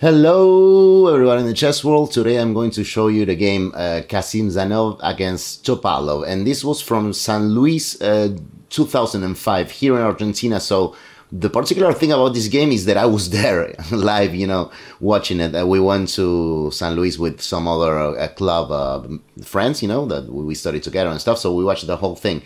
Hello everyone in the chess world. Today I'm going to show you the game Khasimdzhanov against Topalov, and this was from San Luis 2005 here in Argentina. So the particular thing about this game is that I was there live, watching it. We went to San Luis with some other club friends, that we studied together and stuff, so we watched the whole thing.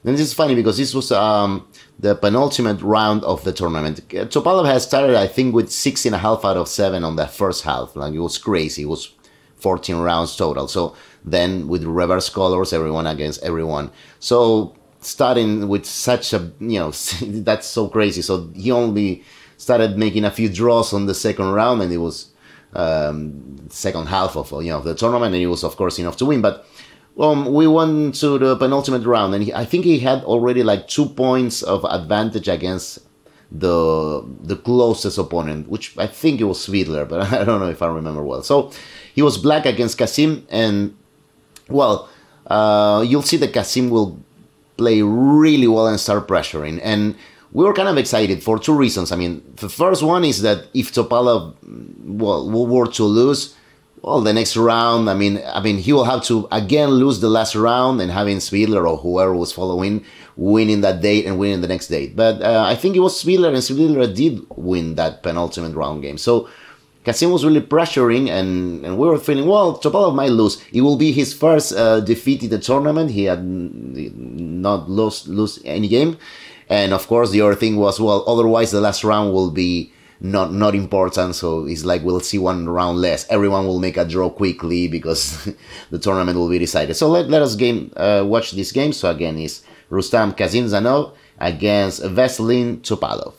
And this is funny because this was the penultimate round of the tournament. Topalov has started, I think, with 6.5 out of 7 on the first half. Like, it was crazy. It was 14 rounds total. So then with reverse colors, everyone against everyone. So starting with such a, that's so crazy. So he only started making a few draws on the second round, and it was second half of the tournament, and it was, of course, enough to win. But we went to the penultimate round, and I think he had already like 2 points of advantage against the closest opponent, which I think it was Svidler, but I don't know if I remember well. So he was black against Khasim, and well, you'll see that Khasim will play really well and start pressuring. And we were kind of excited for 2 reasons. I mean, the first one is that if Topalov were to lose, well, the next round, I mean, he will have to again lose the last round, and having Svidler or whoever was following winning that date and winning the next date. But I think it was Svidler, and Svidler did win that penultimate round game. So Khasim was really pressuring, and we were feeling, well, Topalov might lose. It will be his first defeat in the tournament. He had not lost any game. And of course, the other thing was, well, otherwise the last round will be not important, so it's like we'll see 1 round less. Everyone will make a draw quickly because the tournament will be decided. So let us watch this game. So again, it's Rustam Khasimdzhanov against Veselin Topalov.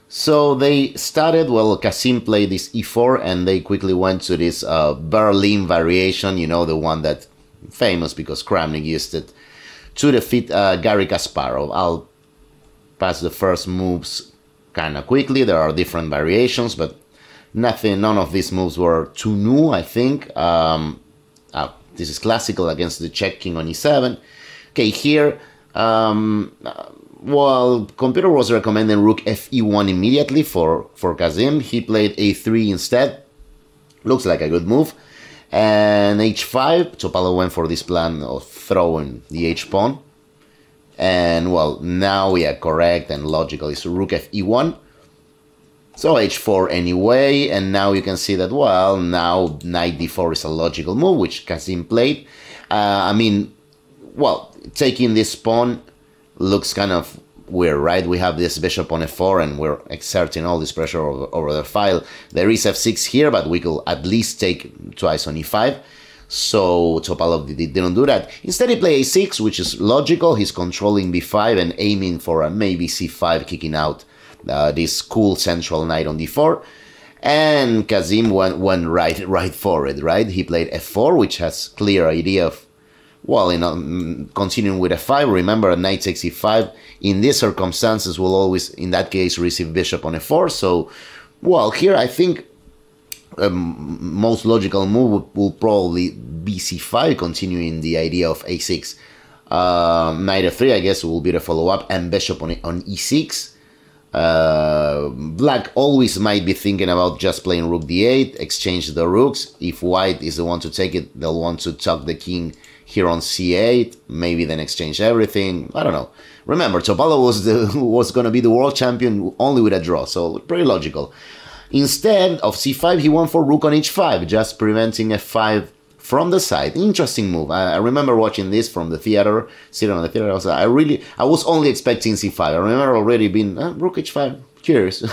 So they started, well, Khasim played this e4, and they quickly went to this Berlin variation, the one that famous because Kramnik used it to defeat Garry Kasparov. I'll pass the first moves kind of quickly. There are different variations, but none of these moves were too new, I think. This is classical against the check king on e7. Okay, here, well, computer was recommending rook fe1 immediately for Khasim. He played a3 instead. Looks like a good move. And h5, Topalov went for this plan of throwing the h-pawn. And, well, now we are correct and logical. It's rook fe1. So h4 anyway, and now you can see that, well, now knight d4 is a logical move, which Khasim played. I mean, well, taking this pawn looks kind of weird, right? We have this bishop on f4, and we're exerting all this pressure over the file. There is f6 here, but we could at least take twice on e5. So Topalov didn't do that. Instead, he played a6, which is logical. He's controlling b5 and aiming for a maybe c5, kicking out this cool central knight on d4. And Khasim went right for it, right? He played f4, which has clear idea of, well, continuing with f5. Remember, knight takes e5 in these circumstances will always, in that case, receive bishop on f4. So, well, here I think most logical move will probably be c5, continuing the idea of a6. Knight f3, I guess, will be the follow-up, and bishop on e6. Black always might be thinking about just playing rook d8, exchange the rooks. If white is the one to take it, they'll want to tuck the king here on c8, maybe then exchange everything. I don't know. Remember, Topalov was going to be the world champion only with a draw, so pretty logical. Instead of c5, he went for rook on h5, just preventing f5 from the side. Interesting move. I remember watching this from the theater, sitting on the theater. I was only expecting c5. I remember already being rook h5, curious.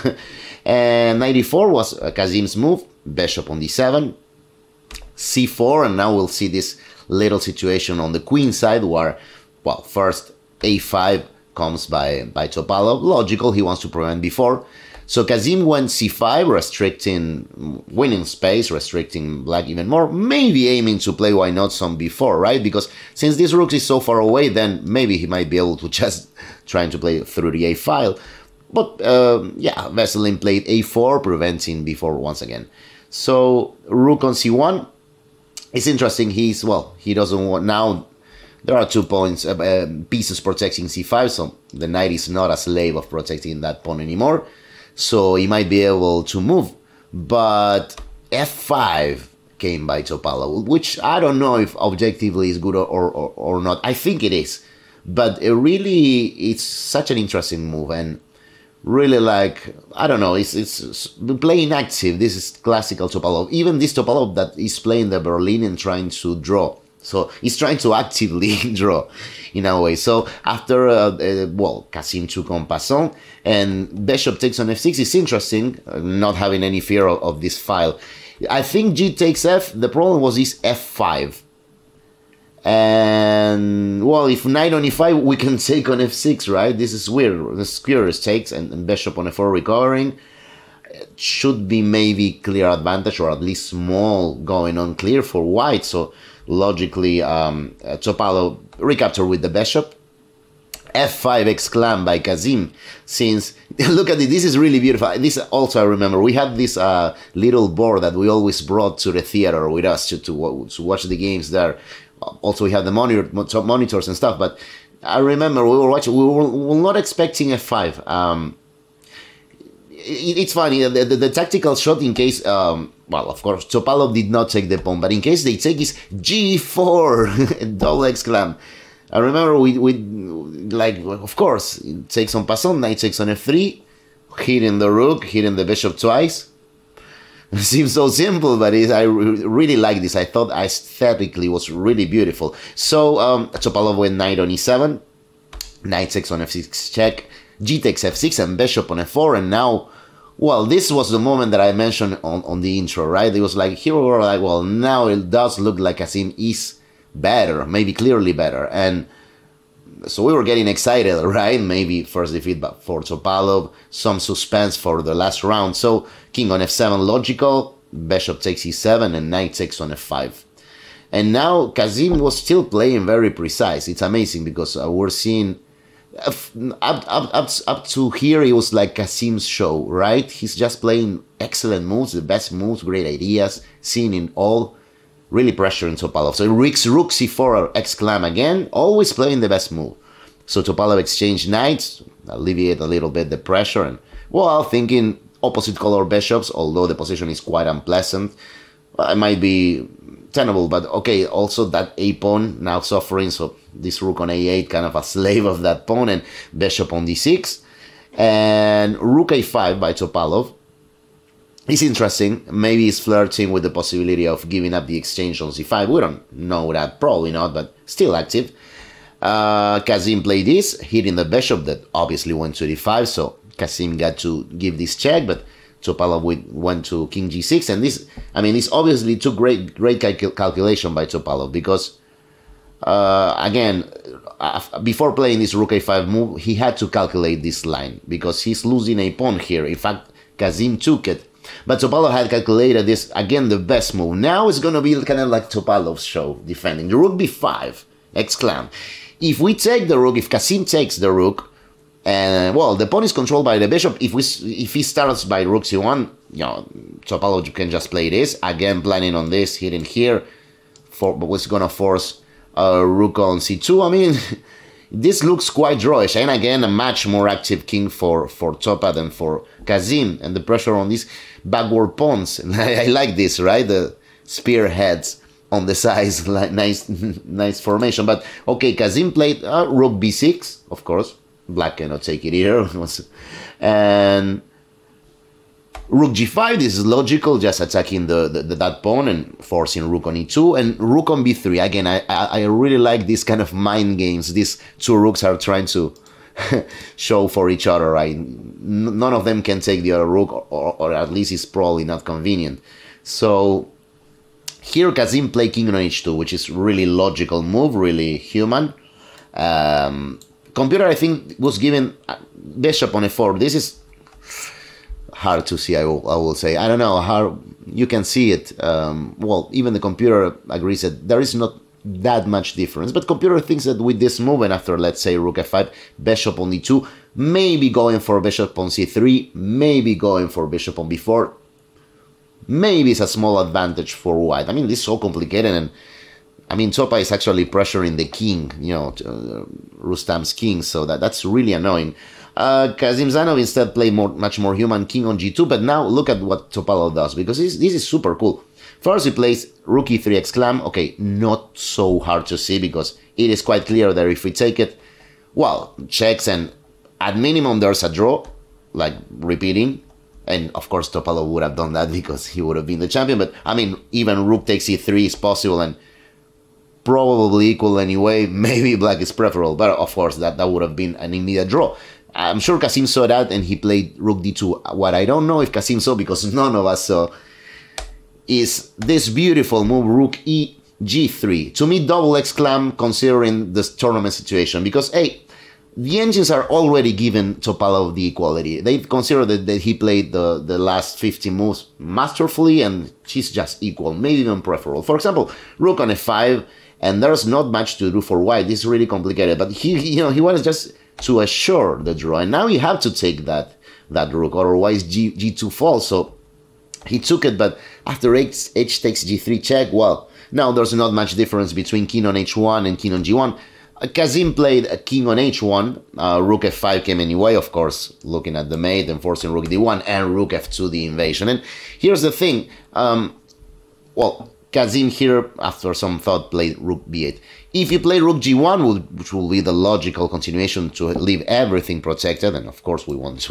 And knight e4 was Khasim's move, bishop on d7, c4, and now we'll see this little situation on the queen side where, well, first a5 comes by Topalov. Logical, he wants to prevent b4. So Khasim went c5, restricting winning space, restricting black even more, maybe aiming to play, why not, some b4, right? Because since this rook is so far away, then maybe he might be able to just trying to play through the a file. But yeah, Veselin played a4, preventing b4 once again. So rook on c1. It's interesting, he doesn't want, now there are 2 points, pieces protecting c5, so the knight is not a slave of protecting that pawn anymore. so he might be able to move. But f5 came by Topalov, which I don't know if objectively is good or not. I think it is, but it's such an interesting move, and really, like, I don't know, it's playing active. This is classical Topalov. Even this Topalov that is playing the Berlin and trying to draw. So he's trying to actively draw in a way. So after, Khasim took on passant and bishop takes on f6, it's interesting, not having any fear of this file. I think g takes f, the problem was this f5. And, well, if knight on e5, we can take on f6, right? This is weird. The curious takes and bishop on f4 recovering. It should be maybe clear advantage, or at least small going on clear for white. So logically, Topalov recapture with the bishop. f5 exclam by Khasim. Since, look at it, this is really beautiful. This also, I remember, we had this little board that we always brought to the theater with us to watch the games there. Also, we have the monitors and stuff, but I remember we were watching, we were not expecting f5. It's funny, the tactical shot in case, well, of course, Topalov did not take the pawn, but in case they take is g4, double exclam. I remember we like, of course, it takes on passant, knight takes on f3, hitting the rook, hitting the bishop twice. It seems so simple, but I really like this. I thought aesthetically was really beautiful. So Topalov went knight on e7, knight takes on f6 check, g takes f6 and bishop on f4, and now, well, this was the moment that I mentioned on the intro, right? It was like, here we were like, well, now it does look like Khasim is better, maybe clearly better, and so we were getting excited, right? Maybe first defeat for Topalov, some suspense for the last round. So king on f7 logical, bishop takes e7, and knight takes on f5. And now Khasim was still playing very precise. It's amazing because we're seeing up to here it was like Khasim's show, right? He's just playing excellent moves, the best moves, great ideas, seen in all. Really pressuring Topalov. So rook c4 exclam again, always playing the best move. So Topalov exchanged knights, alleviate a little bit the pressure, and, well, thinking opposite color bishops, although the position is quite unpleasant. It might be tenable, but okay, also that a pawn now suffering, so this rook on a8, kind of a slave of that pawn, and bishop on d6, and rook a5 by Topalov. It's interesting. Maybe he's flirting with the possibility of giving up the exchange on c5. We don't know that, probably not, but still active. Khasim played this, hitting the bishop that obviously went to d5, so Khasim got to give this check, but Topalov went to king g6, and this, I mean, this obviously took great calculation by Topalov, because, again, before playing this rook a5 move, he had to calculate this line, because he's losing a pawn here. In fact, Khasim took it. But Topalov had calculated this, again, the best move. Now it's going to be kind of like Topalov's show, defending. The rook b5, exclam. If we take the rook, if Khasim takes the rook, and, well, the pawn is controlled by the bishop. If he starts by rook c1, you know, Topalov can just play this. Again, planning on this, hitting here, but was going to force rook on c2. I mean, this looks quite drawish, and again, a much more active king for Topa than for Khasim, and the pressure on these backward pawns. I like this, right? The spearheads on the sides, like nice formation. But okay, Khasim played rook b6, of course. Black cannot take it here, and rook g5. This is logical, just attacking that pawn and forcing rook on e2, and rook on b3. Again, I really like these kind of mind games. These two rooks are trying to show for each other, right? None of them can take the other rook, or at least it's probably not convenient. So here Khasim played king on h2, which is really logical move, really human. Computer, I think, was given bishop on f4. This is hard to see, I will say. I don't know how you can see it. Well, even the computer agrees that there is not that much difference, but computer thinks that with this move, and after, let's say, rook f5, bishop on d2, maybe going for bishop on c3, maybe going for bishop on b4, maybe it's a small advantage for white. I mean, this is so complicated, and I mean, Topa is actually pressuring the king, you know, Rustam's king, so that's really annoying. Khasimdzhanov instead played much more human, king on g2, but now look at what Topalov does, because this is super cool. First, he plays rook e3 exclam. Okay, not so hard to see, because it is quite clear that if we take it, well, checks, and at minimum there's a draw, like repeating. And of course Topalov would have done that because he would have been the champion, but I mean, even rook takes e3 is possible and probably equal anyway. Maybe black is preferable, but of course that would have been an immediate draw. I'm sure Kasim saw that and he played rook d2. What I don't know if Kasim saw, because none of us saw, is this beautiful move, rook e g3. To me, double exclam considering this tournament situation, because hey, the engines are already giving Topalov the equality. They consider that he played the last 50 moves masterfully, and he's just equal, maybe even preferable. For example, rook on f5, and there's not much to do for white. This is really complicated, but he wanted just to assure the draw, and now you have to take that rook, otherwise g2 falls. So he took it, but after h takes g3 check, well, now there's not much difference between king on h1 and king on g1. Kasim played a king on h1, rook f5 came anyway, of course, looking at the mate and forcing rook d1, and rook f2 the invasion. And here's the thing, well, Kasim here, after some thought, played rook b8. If you play rook g1, which will be the logical continuation to leave everything protected, and of course we want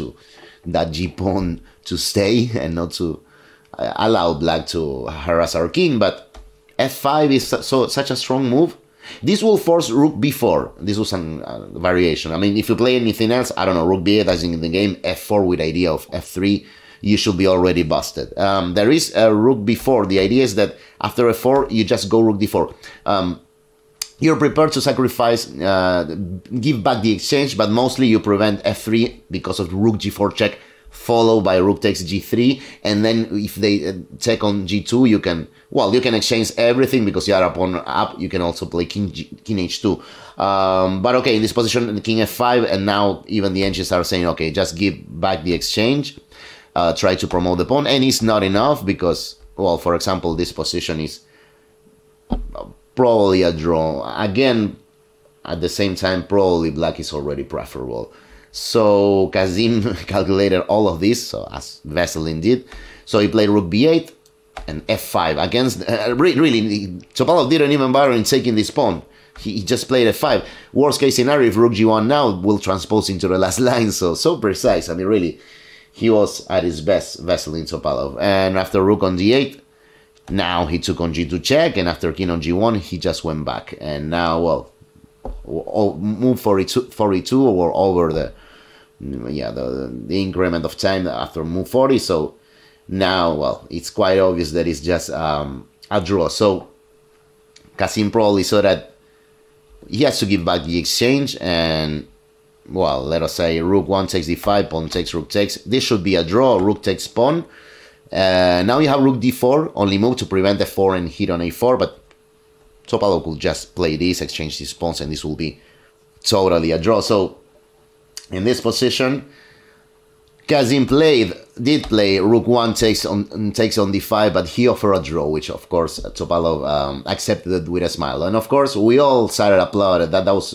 that g-pawn to stay and not to allow black to harass our king, but f5 is such a strong move. This will force rook b4. This was a variation. I mean, if you play anything else, I don't know, rook b8 as in the game, f4 with idea of f3, you should be already busted. There is a rook b4. The idea is that after f4, you just go rook d4. You're prepared to sacrifice, give back the exchange, but mostly you prevent f3 because of the rook g4 check, followed by rook takes g3, and then if they check on g2, you can exchange everything because you are pawn up. You can also play king h2. But okay, in this position, king f5, and now even the engines are saying, okay, just give back the exchange, try to promote the pawn, and it's not enough because, well, for example, this position is probably a draw. Again, at the same time, probably black is already preferable. So Kasim calculated all of this, so as Veselin did. So he played rook b8 and f5 against. Really, Topalov didn't even bother in taking this pawn. He just played f5. Worst case scenario, if rook g1 now will transpose into the last line. So precise. I mean, really, he was at his best, Veselin Topalov. And after rook on d8, now he took on g2 check, and after king on g1, he just went back. And now, well, move 42 or over the increment of time after move 40. So now, well, it's quite obvious that it's just a draw. So Kasim probably saw that he has to give back the exchange, and, well, let us say rook 1 takes d5, pawn takes, rook takes. This should be a draw. Rook takes pawn. Now you have rook d4, only move to prevent f4 and hit on a4, but Topalov could just play this, exchange these pawns, and this will be totally a draw. So in this position, Kasim did play rook 1 takes on d5, but he offered a draw, which of course Topalov accepted with a smile. And of course we all started applauding. That was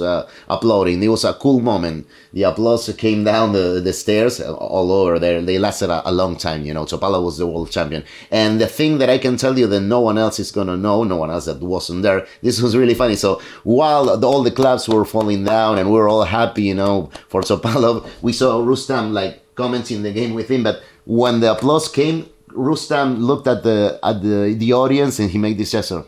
applauding. It was a cool moment. The applause came down the stairs all over there. They lasted a long time. You know, Topalov was the world champion. And the thing that I can tell you that no one else is gonna know, no one else that wasn't there. This was really funny. So while all the claps were falling down and we were all happy, you know, for Topalov, we saw Rustam like commenting the game with him, but when the applause came, Rustam looked at the audience and he made this gesture,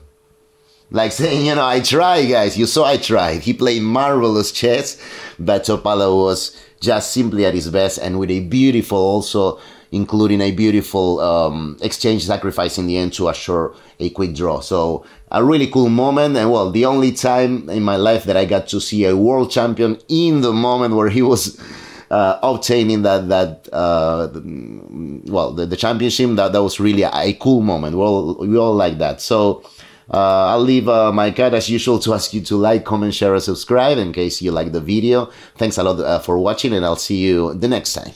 like saying, you know, I tried, guys. You saw I tried. He played marvelous chess, but Topalov was just simply at his best, and with a beautiful, also including a beautiful exchange sacrifice in the end to assure a quick draw. So a really cool moment, and, well, the only time in my life that I got to see a world champion in the moment where he was obtaining the championship. That was really a cool moment. We all like that. So I'll leave my card as usual to ask you to like, comment, share, and subscribe in case you like the video. Thanks a lot for watching, and I'll see you the next time.